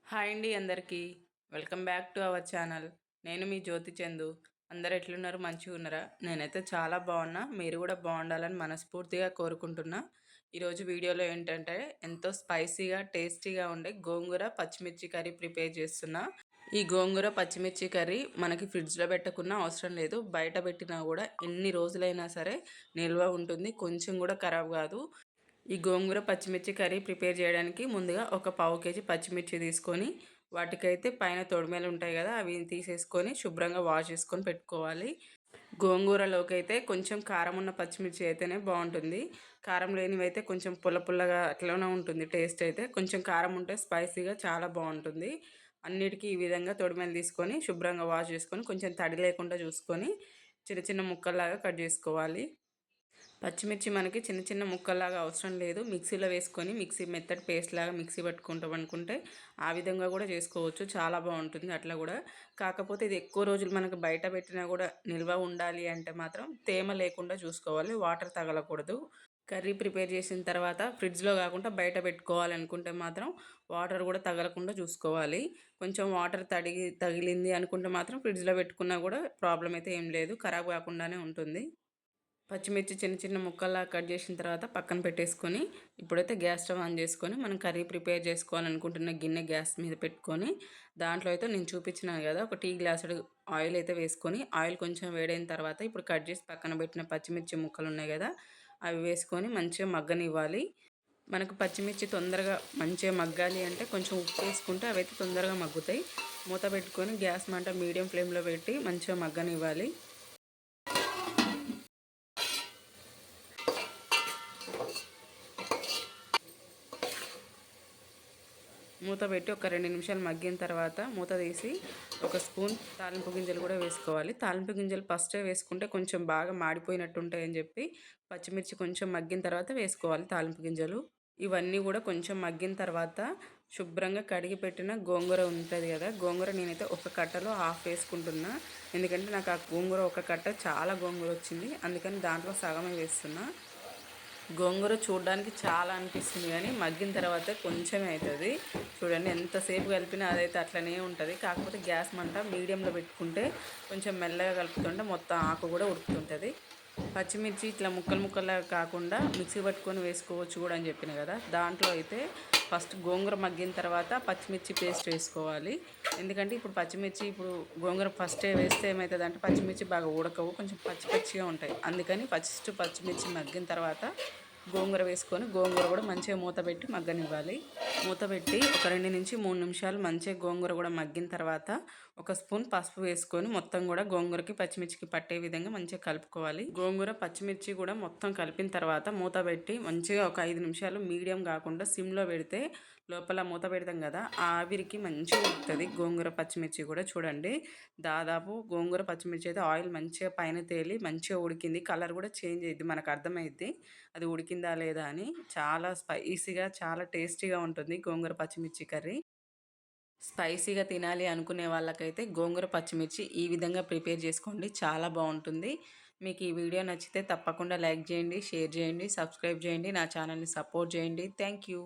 Hi అండి అందరికీ. Welcome back to our channel. నేను మీ జ్యోతి చందు. అందరు ఎట్లున్నారు? మంచిగా ఉన్నారా? నేనైతే చాలా బాగున్నా. మీరు కూడా బాగుండాలని మనస్ఫూర్తిగా కోరుకుంటున్నా. ఈరోజు వీడియోలో ఏంటంటే ఎంతో స్పైసీగా టేస్టీగా ఉండే గోంగూర పచ్చిమిర్చి కర్రీ ప్రిపేర్ చేస్తున్నా. ఈ గోంగూర పచ్చిమిర్చి కర్రీ మనకి ఫ్రిడ్జ్లో పెట్టకున్నా అవసరం లేదు. బయట పెట్టినా కూడా ఎన్ని రోజులైనా సరే నిల్వ ఉంటుంది. కొంచెం కూడా ఖరాబ్ కాదు. ఈ గోంగూర పచ్చిమిర్చి కర్రీ ప్రిపేర్ చేయడానికి ముందుగా ఒక పావు కేజీ పచ్చిమిర్చి తీసుకొని వాటికైతే పైన తొడిమేలు ఉంటాయి కదా, అవి తీసేసుకొని శుభ్రంగా వాష్ చేసుకొని పెట్టుకోవాలి. గోంగూరలోకి అయితే కొంచెం కారం ఉన్న పచ్చిమిర్చి అయితేనే బాగుంటుంది. కారం లేనివి అయితే కొంచెం పుల్ల పుల్లగా అట్లనే ఉంటుంది. టేస్ట్ అయితే కొంచెం కారం ఉంటే స్పైసీగా చాలా బాగుంటుంది. అన్నిటికీ ఈ విధంగా తొడిమేలు తీసుకొని శుభ్రంగా వాష్ చేసుకొని కొంచెం తడి లేకుండా చూసుకొని చిన్న చిన్న ముక్కల్లాగా కట్ చేసుకోవాలి. పచ్చిమిర్చి మనకి చిన్న చిన్న ముక్కల్లాగా అవసరం లేదు. మిక్సీలో వేసుకొని మెత్తటి పేస్ట్ లాగా మిక్సీ పట్టుకుంటాం అనుకుంటే ఆ విధంగా కూడా చేసుకోవచ్చు. చాలా బాగుంటుంది అట్లా కూడా. కాకపోతే ఇది ఎక్కువ రోజులు మనకు బయట పెట్టినా కూడా నిల్వ ఉండాలి అంటే మాత్రం తేమ లేకుండా చూసుకోవాలి. వాటర్ తగలకూడదు. కర్రీ ప్రిపేర్ చేసిన తర్వాత ఫ్రిడ్జ్లో కాకుండా బయట పెట్టుకోవాలనుకుంటే మాత్రం వాటర్ కూడా తగలకుండా చూసుకోవాలి. కొంచెం వాటర్ తగిలింది అనుకుంటే మాత్రం ఫ్రిడ్జ్లో పెట్టుకున్నా కూడా ప్రాబ్లం అయితే ఏం లేదు. ఖరాబ్ కాకుండానే ఉంటుంది. పచ్చిమిర్చి చిన్న చిన్న ముక్కల్లా కట్ చేసిన తర్వాత పక్కన పెట్టేసుకొని ఇప్పుడైతే గ్యాస్ స్టవ్ ఆన్ చేసుకొని మనం కర్రీ ప్రిపేర్ చేసుకోవాలనుకుంటున్న గిన్నె గ్యాస్ మీద పెట్టుకొని దాంట్లో అయితే నేను చూపించినాను కదా, ఒక టీ గ్లాసుడు ఆయిల్ అయితే వేసుకొని ఆయిల్ కొంచెం వేడైన తర్వాత ఇప్పుడు కట్ చేసి పక్కన పెట్టిన పచ్చిమిర్చి ముక్కలు ఉన్నాయి కదా, అవి వేసుకొని మంచిగా మగ్గనివ్వాలి. మనకు పచ్చిమిర్చి తొందరగా మంచిగా మగ్గాలి అంటే కొంచెం ఉప్పు వేసుకుంటే అవి అయితే తొందరగా మగ్గుతాయి. మూత పెట్టుకొని గ్యాస్ మంట మీడియం ఫ్లేమ్లో పెట్టి మంచిగా మగ్గనివ్వాలి. మూత పెట్టి ఒక 2 నిమిషాలు మగ్గిన తర్వాత మూత తీసి ఒక స్పూన్ తాలింపు గింజలు కూడా వేసుకోవాలి. తాలింపు గింజలు ఫస్టే వేసుకుంటే కొంచెం బాగా మాడిపోయినట్టు ఉంటాయని చెప్పి పచ్చిమిర్చి కొంచెం మగ్గిన తర్వాత వేసుకోవాలి తాలింపు గింజలు. ఇవన్నీ కూడా కొంచెం మగ్గిన తర్వాత శుభ్రంగా కడిగి పెట్టిన గోంగూర ఉంటుంది కదా, గోంగూర నేనైతే ఒక కట్టలో హాఫ్ వేసుకుంటున్నా. ఎందుకంటే నాకు ఆ గోంగూర ఒక కట్ట చాలా గోంగూర వచ్చింది, అందుకని దాంట్లో సగమే వేస్తున్నా. గోంగూర చూడడానికి చాలా అనిపిస్తుంది కానీ మగ్గిన తర్వాత కొంచెమే అవుతుంది. చూడండి ఎంతసేపు కలిపినా అదైతే అట్లనే ఉంటుంది. కాకపోతే గ్యాస్ మంట మీడియంలో పెట్టుకుంటే కొంచెం మెల్లగా కలుపుతుంటే మొత్తం ఆకు కూడా ఉడుకుతుంటుంది. పచ్చిమిర్చి ఇట్లా ముక్కలు ముక్కల్లాగా కాకుండా మిక్సీ పట్టుకొని వేసుకోవచ్చు కూడా అని చెప్పిన కదా, దాంట్లో అయితే ఫస్ట్ గోంగూర మగ్గిన తర్వాత పచ్చిమిర్చి పేస్ట్ వేసుకోవాలి. ఎందుకంటే ఇప్పుడు గోంగూర ఫస్టే వేస్తే ఏమవుతుంది అంటే పచ్చిమిర్చి బాగా ఉడకవు, కొంచెం పచ్చి పచ్చిగా ఉంటాయి. అందుకని ఫస్ట్ పచ్చిమిర్చి మగ్గిన తర్వాత గోంగూర వేసుకొని గోంగూర కూడా మంచిగా మూత పెట్టి మగ్గనివ్వాలి. మూత పెట్టి ఒక 2 నుంచి 3 నిమిషాలు మంచిగా గోంగూర కూడా మగ్గిన తర్వాత ఒక స్పూన్ పసుపు వేసుకొని మొత్తం కూడా గోంగూరకి పచ్చిమిర్చికి పట్టే విధంగా మంచిగా కలుపుకోవాలి. గోంగూర పచ్చిమిర్చి కూడా మొత్తం కలిపిన తర్వాత మూత పెట్టి మంచిగా ఒక 5 నిమిషాలు మీడియం కాకుండా సిమ్లో పెడితే లోపల మూత పెడతాం కదా, ఆ ఆవిరికి మంచిగా ఉడుకుతుంది గోంగూర పచ్చిమిర్చి కూడా. చూడండి దాదాపు గోంగూర పచ్చిమిర్చి అయితే ఆయిల్ మంచిగా పైన తేలి మంచిగా ఉడికింది. కలర్ కూడా చేంజ్ అయ్యిద్ది, మనకు అర్థమైద్ది అది ఉడికిందా లేదా అని. చాలా స్పైసీగా చాలా టేస్టీగా ఉంటుంది గోంగూర పచ్చిమిర్చి కర్రీ. స్పైసీగా తినాలి అనుకునే వాళ్ళకైతే గోంగూర పచ్చిమిర్చి ఈ విధంగా ప్రిపేర్ చేసుకోండి, చాలా బాగుంటుంది. మీకు ఈ వీడియో నచ్చితే తప్పకుండా లైక్ చేయండి, షేర్ చేయండి, సబ్స్క్రైబ్ చేయండి, నా ఛానల్ని సపోర్ట్ చేయండి. Thank you.